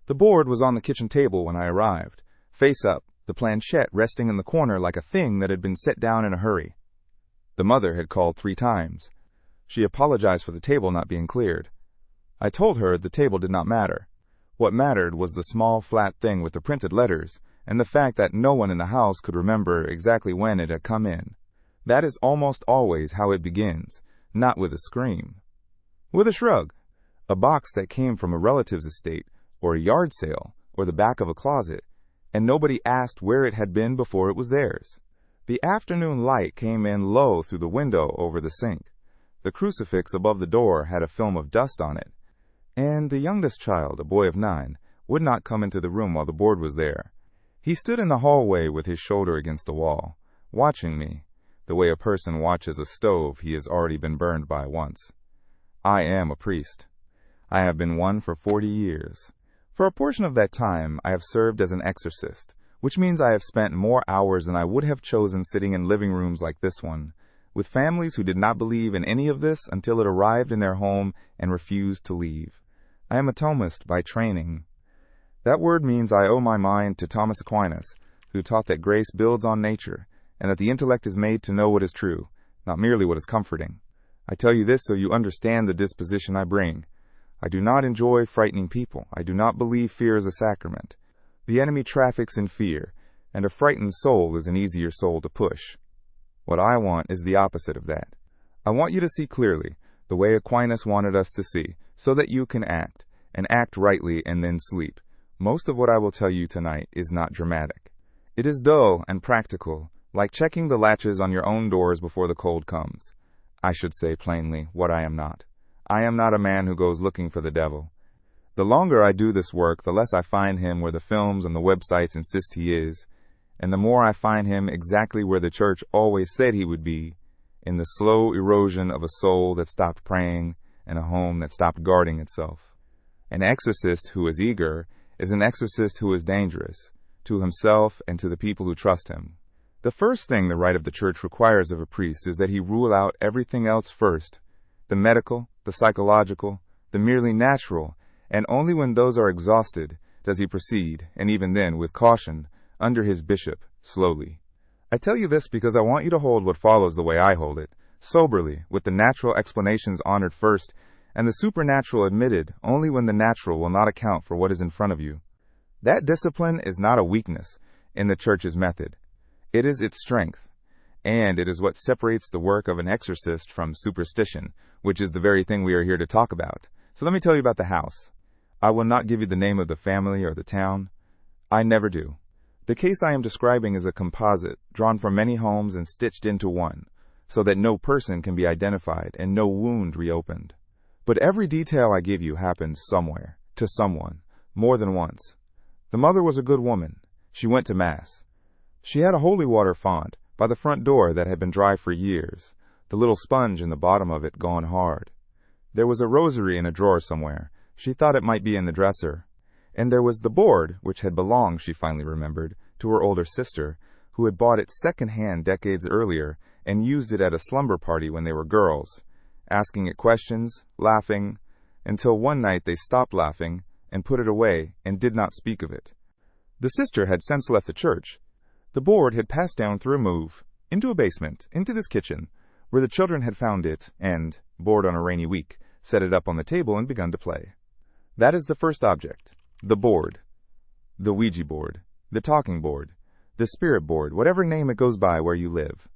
The board was on the kitchen table when I arrived, face up, the planchette resting in the corner like a thing that had been set down in a hurry. The mother had called 3 times. She apologized for the table not being cleared. I told her the table did not matter. What mattered was the small flat thing with the printed letters, and the fact that no one in the house could remember exactly when it had come in. That is almost always how it begins, not with a scream. With a shrug. A box that came from a relative's estate, or a yard sale, or the back of a closet, and nobody asked where it had been before it was theirs. The afternoon light came in low through the window over the sink. The crucifix above the door had a film of dust on it, and the youngest child, a boy of 9, would not come into the room while the board was there. He stood in the hallway with his shoulder against the wall, watching me, the way a person watches a stove he has already been burned by once. I am a priest. I have been one for 40 years. For a portion of that time, I have served as an exorcist, which means I have spent more hours than I would have chosen sitting in living rooms like this one, with families who did not believe in any of this until it arrived in their home and refused to leave. I am a Thomist by training. That word means I owe my mind to Thomas Aquinas, who taught that grace builds on nature, and that the intellect is made to know what is true, not merely what is comforting. I tell you this so you understand the disposition I bring. I do not enjoy frightening people. I do not believe fear is a sacrament. The enemy traffics in fear, and a frightened soul is an easier soul to push. What I want is the opposite of that. I want you to see clearly, the way Aquinas wanted us to see, so that you can act, and act rightly and then sleep. Most of what I will tell you tonight is not dramatic. It is dull and practical, like checking the latches on your own doors before the cold comes. I should say plainly what I am not. I am not a man who goes looking for the devil. The longer I do this work, the less I find him where the films and the websites insist he is, and the more I find him exactly where the church always said he would be, in the slow erosion of a soul that stopped praying and a home that stopped guarding itself. An exorcist who is eager is an exorcist who is dangerous, to himself and to the people who trust him. The first thing the rite of the church requires of a priest is that he rule out everything else first, the medical, the psychological, the merely natural, and only when those are exhausted does he proceed, and even then, with caution, under his bishop, slowly. I tell you this because I want you to hold what follows the way I hold it, soberly, with the natural explanations honored first, and the supernatural admitted only when the natural will not account for what is in front of you. That discipline is not a weakness in the church's method. It is its strength, and it is what separates the work of an exorcist from superstition, which is the very thing we are here to talk about. So let me tell you about the house. I will not give you the name of the family or the town. I never do. The case I am describing is a composite, drawn from many homes and stitched into one, so that no person can be identified and no wound reopened. But every detail I give you happened somewhere, to someone, more than once. The mother was a good woman. She went to Mass. She had a holy water font by the front door that had been dry for years, the little sponge in the bottom of it gone hard. There was a rosary in a drawer somewhere. She thought it might be in the dresser. And there was the board, which had belonged, she finally remembered, to her older sister, who had bought it second-hand decades earlier and used it at a slumber party when they were girls, asking it questions, laughing, until one night they stopped laughing and put it away and did not speak of it. The sister had since left the church. The board had passed down through a move, into a basement, into this kitchen, where the children had found it and, bored on a rainy week, set it up on the table and begun to play. That is the first object, the board, the Ouija board, the talking board, the spirit board, whatever name it goes by where you live.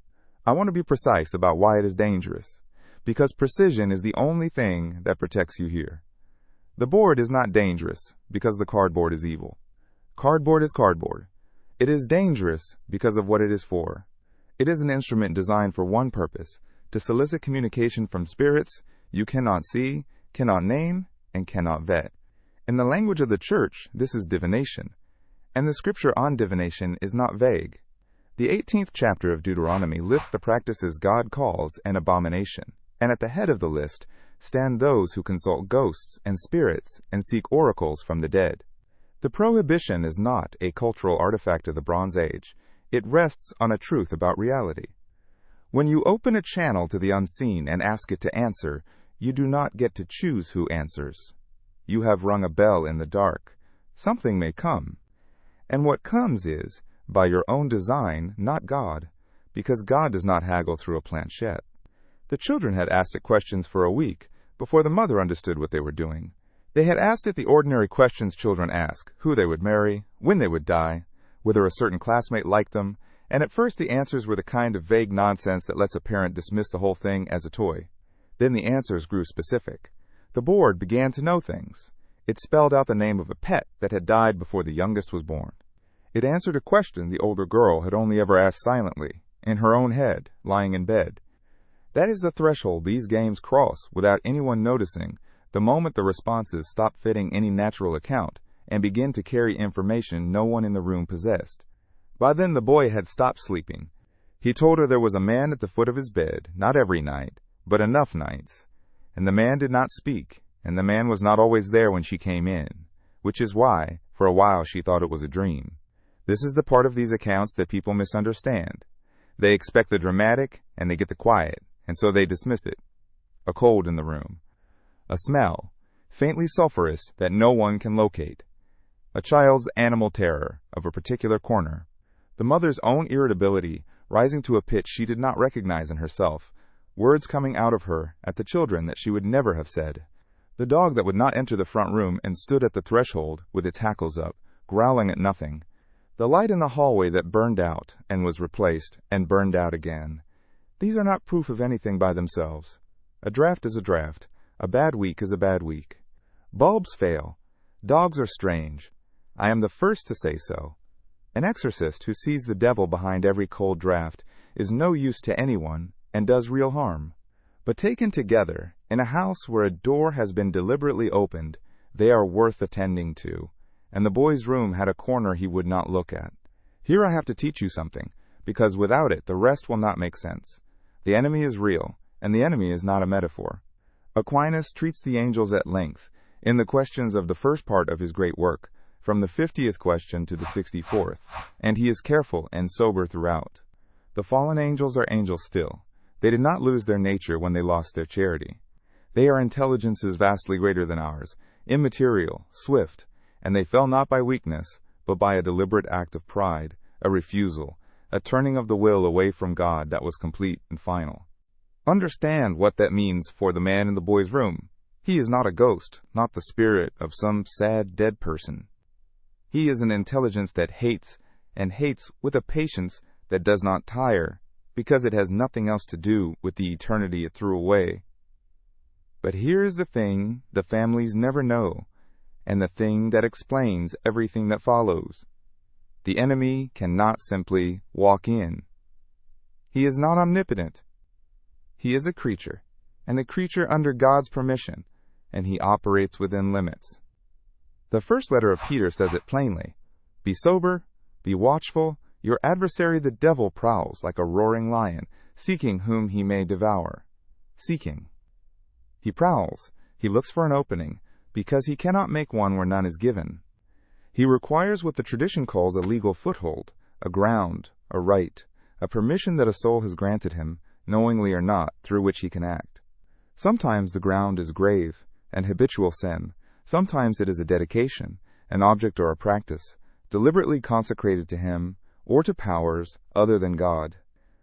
I want to be precise about why it is dangerous, because precision is the only thing that protects you here. The board is not dangerous because the cardboard is evil. Cardboard is cardboard. It is dangerous because of what it is for. It is an instrument designed for one purpose, to solicit communication from spirits you cannot see, cannot name, and cannot vet. In the language of the church, this is divination, and the scripture on divination is not vague. The 18th chapter of Deuteronomy lists the practices God calls an abomination, and at the head of the list stand those who consult ghosts and spirits and seek oracles from the dead. The prohibition is not a cultural artifact of the Bronze Age. It rests on a truth about reality. When you open a channel to the unseen and ask it to answer, you do not get to choose who answers. You have rung a bell in the dark. something may come. And what comes is, by your own design, not God, because God does not haggle through a planchette. The children had asked it questions for a week before the mother understood what they were doing. They had asked it the ordinary questions children ask: who they would marry, when they would die, whether a certain classmate liked them, and at first the answers were the kind of vague nonsense that lets a parent dismiss the whole thing as a toy. Then the answers grew specific. The board began to know things. It spelled out the name of a pet that had died before the youngest was born. It answered a question the older girl had only ever asked silently, in her own head, lying in bed. That is the threshold these games cross without anyone noticing, the moment the responses stop fitting any natural account and begin to carry information no one in the room possessed. By then the boy had stopped sleeping. He told her there was a man at the foot of his bed, not every night, but enough nights. And the man did not speak, and the man was not always there when she came in, which is why, for a while, she thought it was a dream. This is the part of these accounts that people misunderstand. They expect the dramatic, and they get the quiet, and so they dismiss it. A cold in the room. A smell, faintly sulphurous, that no one can locate. A child's animal terror of a particular corner. The mother's own irritability rising to a pitch she did not recognize in herself, words coming out of her at the children that she would never have said. The dog that would not enter the front room and stood at the threshold with its hackles up, growling at nothing. The light in the hallway that burned out and was replaced and burned out again. These are not proof of anything by themselves. A draft is a draft. A bad week is a bad week. Bulbs fail. Dogs are strange. I am the first to say so. An exorcist who sees the devil behind every cold draft is no use to anyone and does real harm. But taken together, in a house where a door has been deliberately opened, they are worth attending to, and the boy's room had a corner he would not look at. Here I have to teach you something, because without it the rest will not make sense. The enemy is real, and the enemy is not a metaphor. Aquinas treats the angels at length in the questions of the first part of his great work, from the 50th question to the 64th, and he is careful and sober throughout. The fallen angels are angels still. They did not lose their nature when they lost their charity. They are intelligences vastly greater than ours, immaterial, swift, and they fell not by weakness, but by a deliberate act of pride, a refusal, a turning of the will away from God that was complete and final. Understand what that means for the man in the boy's room. He is not a ghost, not the spirit of some sad dead person. He is an intelligence that hates, and hates with a patience that does not tire, because it has nothing else to do with the eternity it threw away. But here is the thing the families never know, and the thing that explains everything that follows. The enemy cannot simply walk in. He is not omnipotent. He is a creature, and a creature under God's permission, and he operates within limits. The first letter of Peter says it plainly. Be sober, be watchful, your adversary the devil prowls like a roaring lion, seeking whom he may devour. Seeking. He prowls, he looks for an opening, because he cannot make one where none is given. He requires what the tradition calls a legal foothold, a ground, a right, a permission that a soul has granted him, knowingly or not, through which he can act. Sometimes the ground is grave and habitual sin. Sometimes it is a dedication, an object or a practice, deliberately consecrated to him or to powers other than God.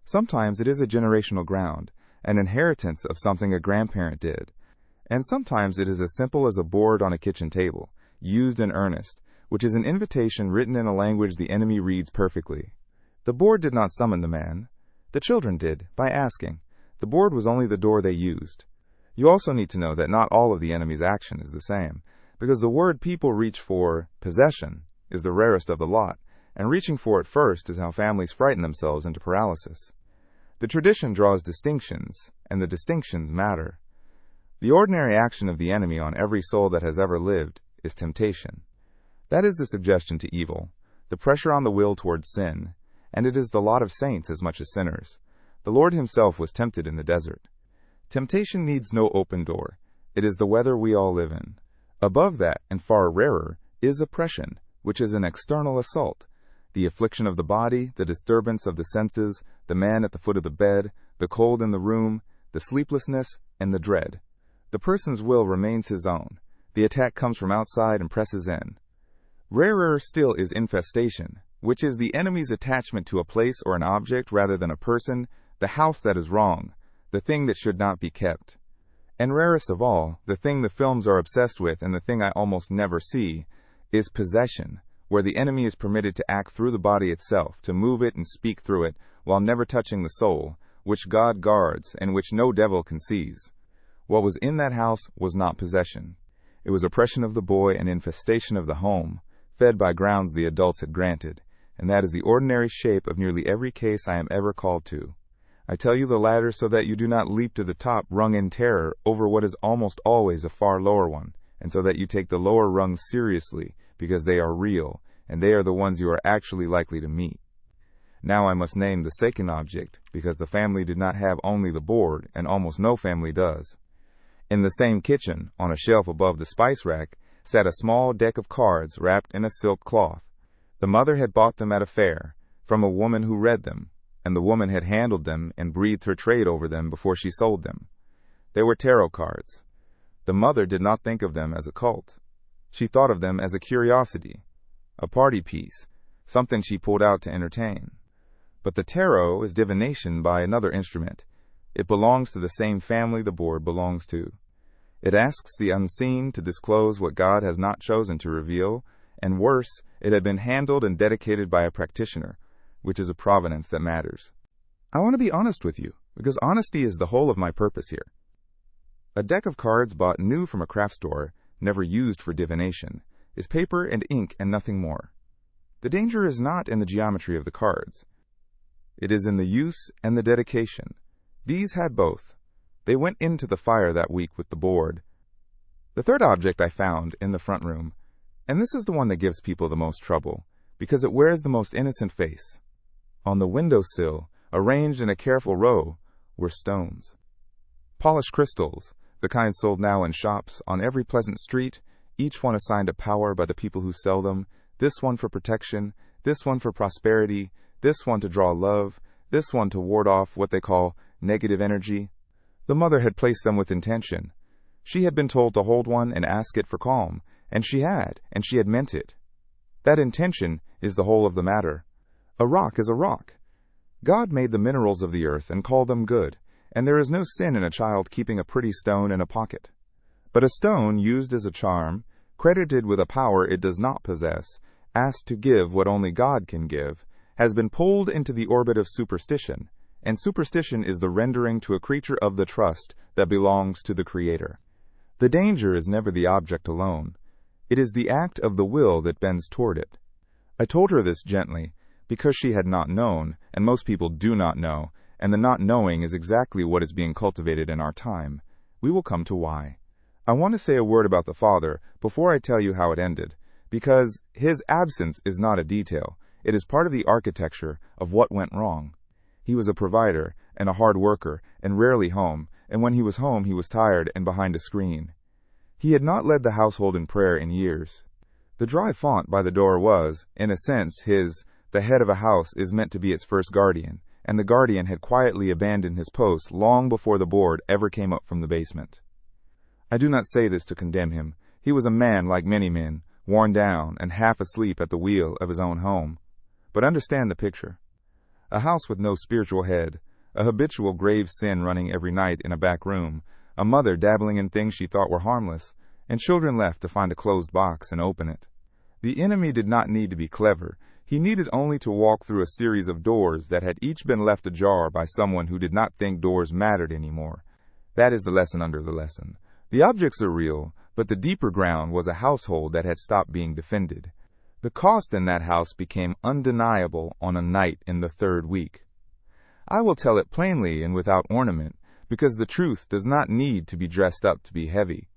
Sometimes it is a generational ground, an inheritance of something a grandparent did. And sometimes it is as simple as a board on a kitchen table, used in earnest, which is an invitation written in a language the enemy reads perfectly. The board did not summon the man. The children did, by asking. The board was only the door they used. You also need to know that not all of the enemy's action is the same, because the word people reach for, possession, is the rarest of the lot, and reaching for it first is how families frighten themselves into paralysis. The tradition draws distinctions, and the distinctions matter. The ordinary action of the enemy on every soul that has ever lived is temptation. That is the suggestion to evil, the pressure on the will towards sin, and it is the lot of saints as much as sinners. The Lord himself was tempted in the desert. Temptation needs no open door. It is the weather we all live in. Above that, and far rarer, is oppression, which is an external assault, the affliction of the body, the disturbance of the senses, the man at the foot of the bed, the cold in the room, the sleeplessness, and the dread. The person's will remains his own. The attack comes from outside and presses in. Rarer still is infestation, which is the enemy's attachment to a place or an object rather than a person, the house that is wrong, the thing that should not be kept. And rarest of all, the thing the films are obsessed with and the thing I almost never see, is possession, where the enemy is permitted to act through the body itself, to move it and speak through it, while never touching the soul, which God guards and which no devil can seize. What was in that house was not possession. It was oppression of the boy and infestation of the home, fed by grounds the adults had granted, and that is the ordinary shape of nearly every case I am ever called to. I tell you the latter so that you do not leap to the top rung in terror over what is almost always a far lower one, and so that you take the lower rungs seriously, because they are real, and they are the ones you are actually likely to meet. Now I must name the second object, because the family did not have only the board, and almost no family does. In the same kitchen, on a shelf above the spice rack, sat a small deck of cards wrapped in a silk cloth. The mother had bought them at a fair, from a woman who read them, and the woman had handled them and breathed her trade over them before she sold them. They were tarot cards. The mother did not think of them as a cult. She thought of them as a curiosity, a party piece, something she pulled out to entertain. But the tarot is divination by another instrument. It belongs to the same family the board belongs to. It asks the unseen to disclose what God has not chosen to reveal, and worse, it had been handled and dedicated by a practitioner, which is a provenance that matters. I want to be honest with you, because honesty is the whole of my purpose here. A deck of cards bought new from a craft store, never used for divination, is paper and ink and nothing more. The danger is not in the geometry of the cards. It is in the use and the dedication. These had both. They went into the fire that week with the board. The third object I found in the front room, and this is the one that gives people the most trouble, because it wears the most innocent face. On the windowsill, arranged in a careful row, were stones. Polished crystals, the kind sold now in shops on every pleasant street, each one assigned a power by the people who sell them, this one for protection, this one for prosperity, this one to draw love, this one to ward off what they call negative energy. The mother had placed them with intention. She had been told to hold one and ask it for calm, and she had meant it. That intention is the whole of the matter. A rock is a rock. God made the minerals of the earth and called them good, and there is no sin in a child keeping a pretty stone in a pocket. But a stone used as a charm, credited with a power it does not possess, asked to give what only God can give, has been pulled into the orbit of superstition, and superstition is the rendering to a creature of the trust that belongs to the Creator. The danger is never the object alone. It is the act of the will that bends toward it. I told her this gently, because she had not known, and most people do not know, and the not knowing is exactly what is being cultivated in our time. We will come to why. I want to say a word about the father before I tell you how it ended, because his absence is not a detail. It is part of the architecture of what went wrong. He was a provider and a hard worker and rarely home, and when he was home he was tired and behind a screen. He had not led the household in prayer in years. The dry font by the door was, in a sense, the head of a house is meant to be its first guardian, and the guardian had quietly abandoned his post long before the board ever came up from the basement. I do not say this to condemn him. He was a man like many men, worn down and half asleep at the wheel of his own home. But understand the picture. A house with no spiritual head, a habitual grave sin running every night in a back room, a mother dabbling in things she thought were harmless, and children left to find a closed box and open it. The enemy did not need to be clever. He needed only to walk through a series of doors that had each been left ajar by someone who did not think doors mattered anymore. That is the lesson under the lesson. The objects are real, but the deeper ground was a household that had stopped being defended. The cost in that house became undeniable on a night in the third week. I will tell it plainly and without ornament, because the truth does not need to be dressed up to be heavy.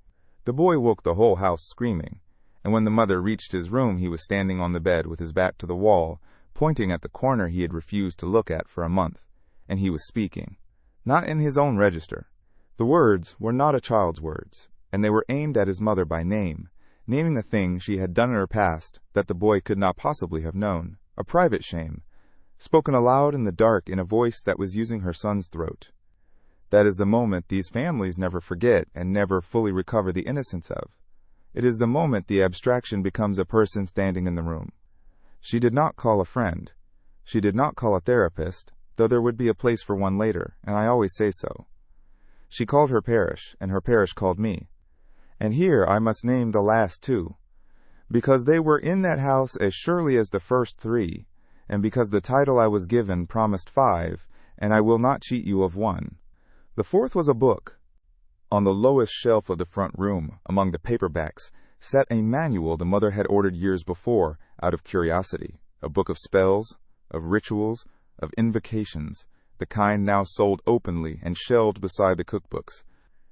The boy woke the whole house screaming, and when the mother reached his room he was standing on the bed with his back to the wall, pointing at the corner he had refused to look at for a month, and he was speaking. Not in his own register. The words were not a child's words, and they were aimed at his mother by name, naming the thing she had done in her past that the boy could not possibly have known, a private shame, spoken aloud in the dark in a voice that was using her son's throat. That is the moment these families never forget and never fully recover the innocence of. It is the moment the abstraction becomes a person standing in the room. She did not call a friend. She did not call a therapist, though there would be a place for one later, and I always say so. She called her parish, and her parish called me. And here I must name the last two, because they were in that house as surely as the first three, and because the title I was given promised 5, and I will not cheat you of 1. The fourth was a book. On the lowest shelf of the front room, among the paperbacks, sat a manual the mother had ordered years before, out of curiosity, a book of spells, of rituals, of invocations, the kind now sold openly and shelved beside the cookbooks.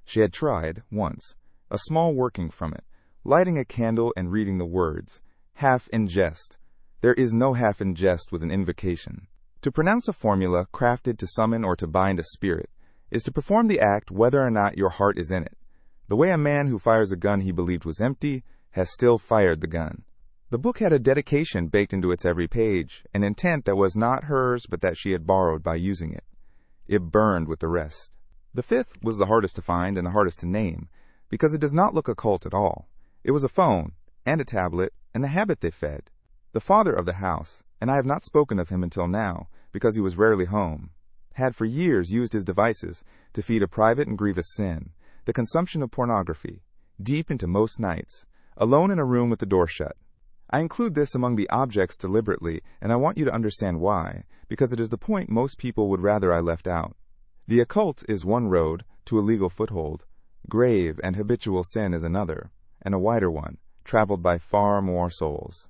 She had tried, once, a small working from it, lighting a candle and reading the words, half in jest. There is no half in jest with an invocation. To pronounce a formula crafted to summon or to bind a spirit is to perform the act whether or not your heart is in it. The way a man who fires a gun he believed was empty has still fired the gun. The book had a dedication baked into its every page, an intent that was not hers but that she had borrowed by using it. It burned with the rest. The fifth was the hardest to find and the hardest to name, because it does not look occult at all. It was a phone, and a tablet, and the habit they fed. The father of the house, and I have not spoken of him until now, because he was rarely home, had for years used his devices to feed a private and grievous sin, the consumption of pornography, deep into most nights, alone in a room with the door shut. I include this among the objects deliberately, and I want you to understand why, because it is the point most people would rather I left out. The occult is one road to a legal foothold. Grave and habitual sin is another, and a wider one, traveled by far more souls.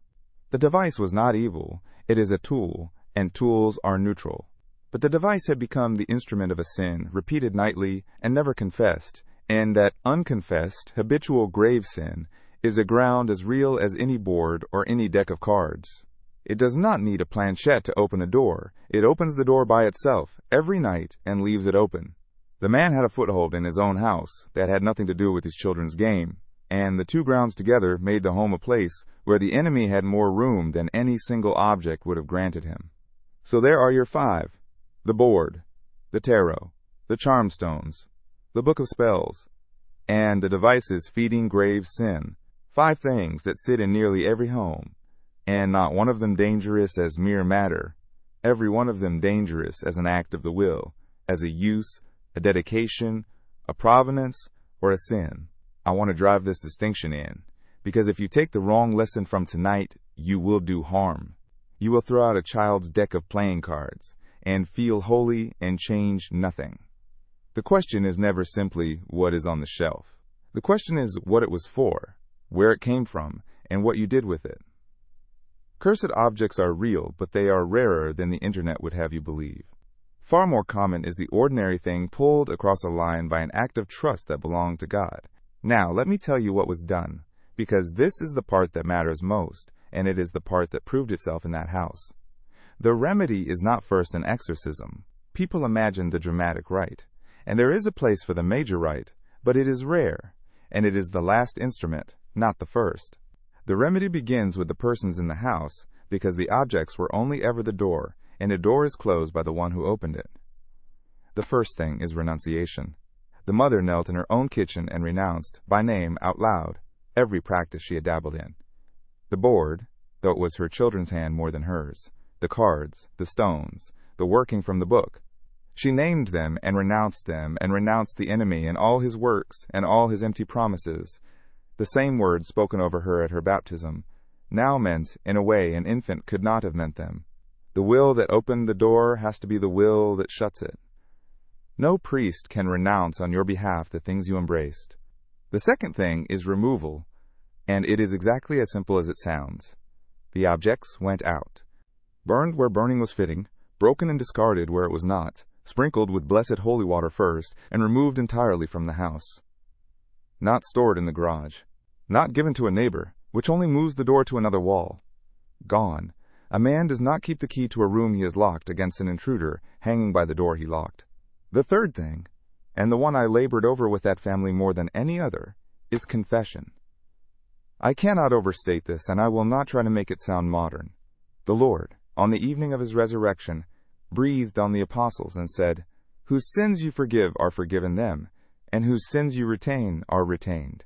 The device was not evil, it is a tool, and tools are neutral. But the device had become the instrument of a sin, repeated nightly, and never confessed, and that unconfessed, habitual grave sin is a ground as real as any board or any deck of cards. It does not need a planchette to open a door. It opens the door by itself, every night, and leaves it open. The man had a foothold in his own house that had nothing to do with his children's game, and the two grounds together made the home a place where the enemy had more room than any single object would have granted him. So there are your 5. The board, the tarot, the charm stones, the book of spells, and the devices feeding grave sin. 5 things that sit in nearly every home, and not one of them dangerous as mere matter, every one of them dangerous as an act of the will, as a use, a dedication, a provenance, or a sin. I want to drive this distinction in, because if you take the wrong lesson from tonight, you will do harm. You will throw out a child's deck of playing cards, and feel holy and change nothing. The question is never simply what is on the shelf. The question is what it was for, where it came from, and what you did with it. Cursed objects are real, but they are rarer than the internet would have you believe. Far more common is the ordinary thing pulled across a line by an act of trust that belonged to God. Now, let me tell you what was done, because this is the part that matters most, and it is the part that proved itself in that house. The remedy is not first an exorcism. People imagine the dramatic rite, and there is a place for the major rite, but it is rare, and it is the last instrument, not the first. The remedy begins with the persons in the house, because the objects were only ever the door, and a door is closed by the one who opened it. The first thing is renunciation. The mother knelt in her own kitchen and renounced, by name, out loud, every practice she had dabbled in. The board, though it was her children's hand more than hers, the cards, the stones, the working from the book. She named them and renounced the enemy and all his works and all his empty promises. The same words spoken over her at her baptism now meant, in a way, an infant could not have meant them. The will that opened the door has to be the will that shuts it. No priest can renounce on your behalf the things you embraced. The second thing is removal, and it is exactly as simple as it sounds. The objects went out, burned where burning was fitting, broken and discarded where it was not, sprinkled with blessed holy water first, and removed entirely from the house. Not stored in the garage, not given to a neighbor, which only moves the door to another wall. Gone. A man does not keep the key to a room he has locked against an intruder hanging by the door he locked. The third thing, and the one I labored over with that family more than any other, is confession. I cannot overstate this, and I will not try to make it sound modern. The Lord, on the evening of his resurrection, breathed on the apostles and said, "Whose sins you forgive are forgiven them, and whose sins you retain are retained."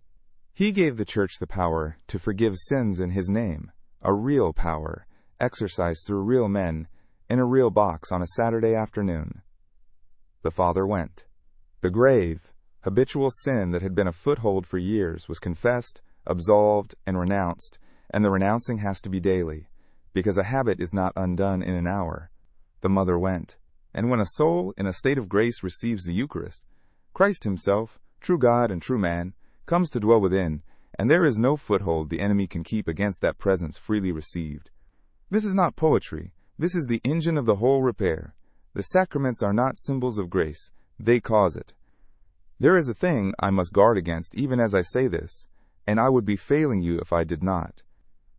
He gave the church the power to forgive sins in his name, a real power, exercised through real men, in a real box on a Saturday afternoon. The Father went. The grave, habitual sin that had been a foothold for years was confessed, absolved, and renounced, and the renouncing has to be daily, because a habit is not undone in an hour. The Mother went. And when a soul in a state of grace receives the Eucharist, Christ himself, true God and true man, comes to dwell within, and there is no foothold the enemy can keep against that presence freely received. This is not poetry. This is the engine of the whole repair. The sacraments are not symbols of grace. They cause it. There is a thing I must guard against even as I say this, and I would be failing you if I did not.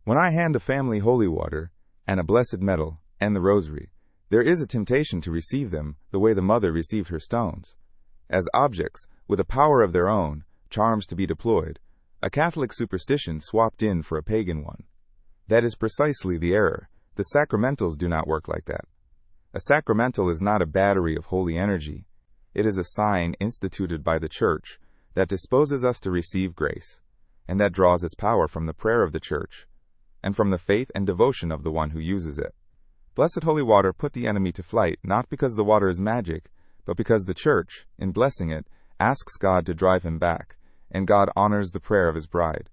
When I hand a family holy water, and a blessed medal, and the rosary, there is a temptation to receive them the way the Mother received her stones, as objects with a power of their own, charms to be deployed, a Catholic superstition swapped in for a pagan one. That is precisely the error. The sacramentals do not work like that. A sacramental is not a battery of holy energy. It is a sign instituted by the Church that disposes us to receive grace, and that draws its power from the prayer of the Church, and from the faith and devotion of the one who uses it. Blessed holy water put the enemy to flight, not because the water is magic, but because the Church, in blessing it, asks God to drive him back, and God honors the prayer of his bride.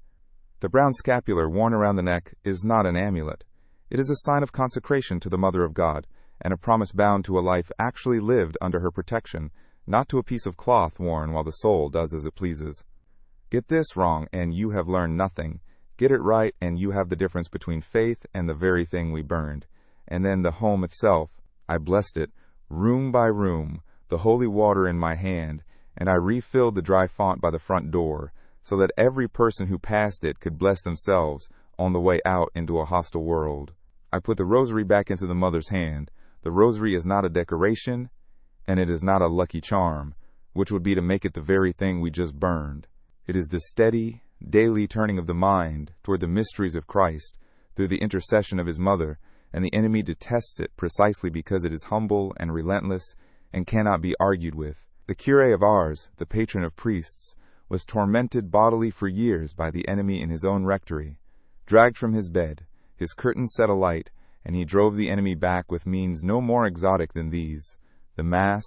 The brown scapular worn around the neck is not an amulet. It is a sign of consecration to the Mother of God, and a promise bound to a life actually lived under her protection, not to a piece of cloth worn while the soul does as it pleases. Get this wrong, and you have learned nothing. Get it right, and you have the difference between faith and the very thing we burned. And then the home itself. I blessed it, room by room, the holy water in my hand, and I refilled the dry font by the front door, so that every person who passed it could bless themselves on the way out into a hostile world. I put the rosary back into the Mother's hand. The rosary is not a decoration, and it is not a lucky charm, which would be to make it the very thing we just burned. It is the steady, daily turning of the mind toward the mysteries of Christ through the intercession of his Mother, and the enemy detests it precisely because it is humble and relentless and cannot be argued with. The curé of Ars, the patron of priests, was tormented bodily for years by the enemy in his own rectory, dragged from his bed, his curtains set alight, and he drove the enemy back with means no more exotic than these: the Mass,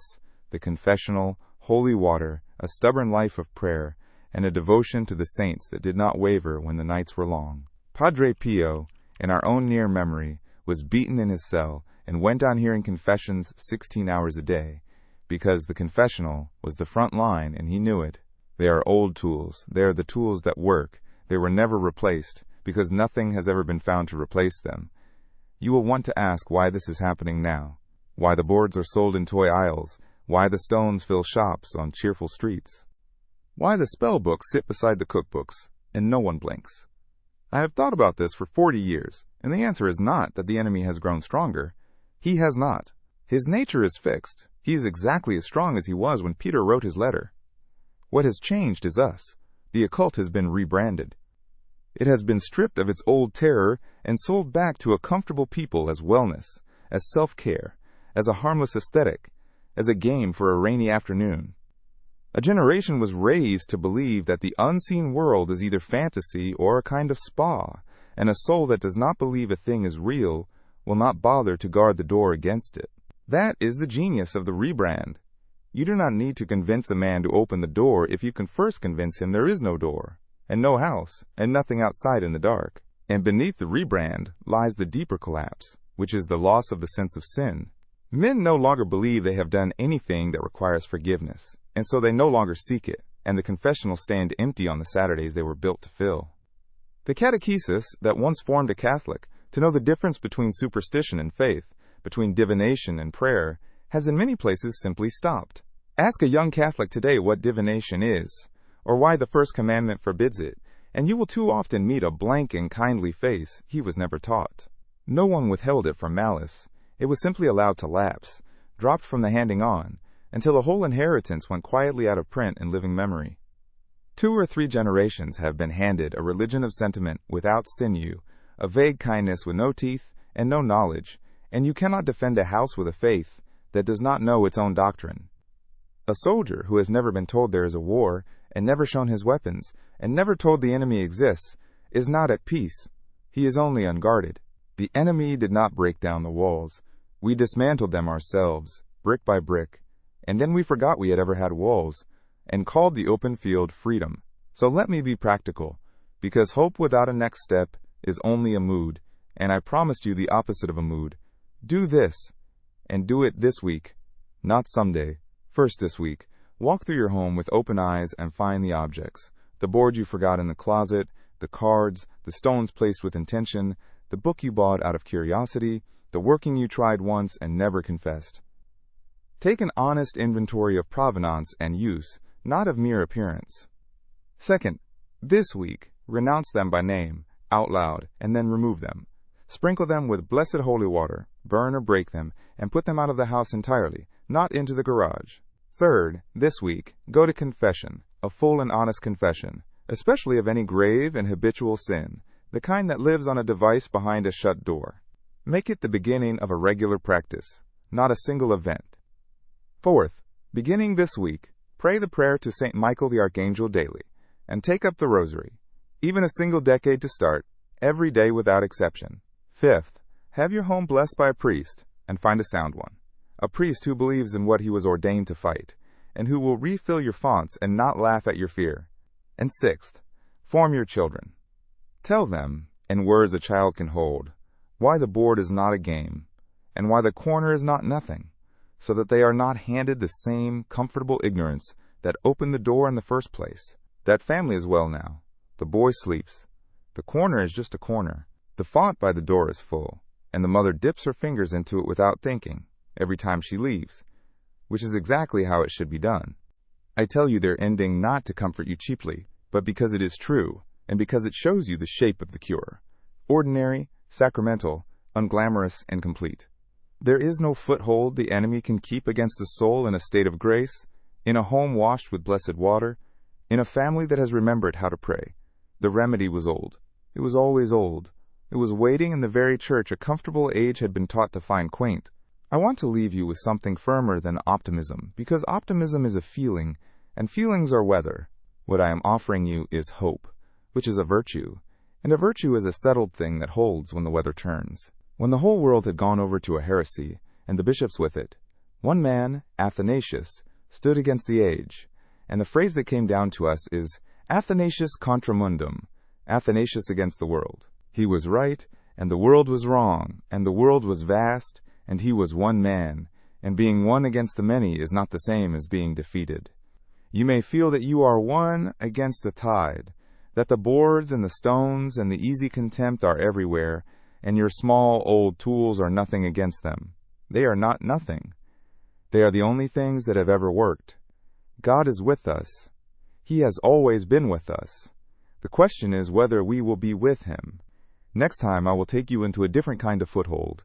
the confessional, holy water, a stubborn life of prayer, and a devotion to the saints that did not waver when the nights were long. Padre Pio, in our own near memory, was beaten in his cell and went on hearing confessions 16 hours a day, because the confessional was the front line and he knew it. They are old tools. They are the tools that work. They were never replaced, because nothing has ever been found to replace them. You will want to ask why this is happening now, why the boards are sold in toy aisles, why the stones fill shops on cheerful streets, why the spell books sit beside the cookbooks, and no one blinks. I have thought about this for 40 years, and the answer is not that the enemy has grown stronger. He has not. His nature is fixed. He is exactly as strong as he was when Peter wrote his letter. What has changed is us. The occult has been rebranded. It has been stripped of its old terror and sold back to a comfortable people as wellness, as self-care, as a harmless aesthetic, as a game for a rainy afternoon. A generation was raised to believe that the unseen world is either fantasy or a kind of spa, and a soul that does not believe a thing is real will not bother to guard the door against it. That is the genius of the rebrand. You do not need to convince a man to open the door if you can first convince him there is no door, and no house, and nothing outside in the dark. And beneath the rebrand lies the deeper collapse, which is the loss of the sense of sin. Men no longer believe they have done anything that requires forgiveness, and so they no longer seek it, and the confessionals stand empty on the Saturdays they were built to fill. The catechesis that once formed a Catholic to know the difference between superstition and faith, between divination and prayer, has in many places simply stopped. Ask a young Catholic today what divination is, or why the first commandment forbids it, and you will too often meet a blank and kindly face he was never taught. No one withheld it from malice. It was simply allowed to lapse, dropped from the handing on, until the whole inheritance went quietly out of print in living memory. 2 or 3 generations have been handed a religion of sentiment without sinew, a vague kindness with no teeth and no knowledge, and you cannot defend a house with a faith that does not know its own doctrine. A soldier who has never been told there is a war and never shown his weapons, and never told the enemy exists, is not at peace. He is only unguarded. The enemy did not break down the walls. We dismantled them ourselves, brick by brick, and then we forgot we had ever had walls, and called the open field freedom. So let me be practical, because hope without a next step is only a mood, and I promised you the opposite of a mood. Do this, and do it this week, not someday. First this week, walk through your home with open eyes and find the objects. The board you forgot in the closet, the cards, the stones placed with intention, the book you bought out of curiosity, the working you tried once and never confessed. Take an honest inventory of provenance and use, not of mere appearance. Second, this week, renounce them by name, out loud, and then remove them. Sprinkle them with blessed holy water, burn or break them, and put them out of the house entirely, not into the garage. Third, this week, go to confession, a full and honest confession, especially of any grave and habitual sin, the kind that lives on a device behind a shut door. Make it the beginning of a regular practice, not a single event. Fourth, beginning this week, pray the prayer to St. Michael the Archangel daily, and take up the rosary, even a single decade to start, every day without exception. Fifth, have your home blessed by a priest, and find a sound one, a priest who believes in what he was ordained to fight, and who will refill your fonts and not laugh at your fear. And sixth, form your children. Tell them, in words a child can hold, why the board is not a game, and why the corner is not nothing, so that they are not handed the same comfortable ignorance that opened the door in the first place. That family is well now. The boy sleeps. The corner is just a corner. The font by the door is full, and the mother dips her fingers into it without thinking, every time she leaves, which is exactly how it should be done. I tell you their ending not to comfort you cheaply, but because it is true, and because it shows you the shape of the cure. Ordinary, sacramental, unglamorous, and complete. There is no foothold the enemy can keep against a soul in a state of grace, in a home washed with blessed water, in a family that has remembered how to pray. The remedy was old. It was always old. It was waiting in the very church a comfortable age had been taught to find quaint. I want to leave you with something firmer than optimism, because optimism is a feeling, and feelings are weather. What I am offering you is hope, which is a virtue, and a virtue is a settled thing that holds when the weather turns. When the whole world had gone over to a heresy, and the bishops with it, one man, Athanasius, stood against the age, and the phrase that came down to us is Athanasius contra mundum, Athanasius against the world. He was right, and the world was wrong, and the world was vast, and he was one man, and being one against the many is not the same as being defeated. You may feel that you are one against the tide, that the boards and the stones and the easy contempt are everywhere, and your small old tools are nothing against them. They are not nothing. They are the only things that have ever worked. God is with us. He has always been with us. The question is whether we will be with him. Next time I will take you into a different kind of foothold,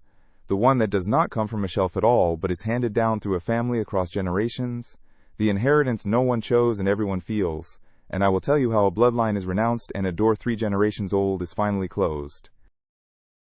the one that does not come from a shelf at all, but is handed down through a family across generations, the inheritance no one chose and everyone feels, and I will tell you how a bloodline is renounced and a door 3 generations old is finally closed.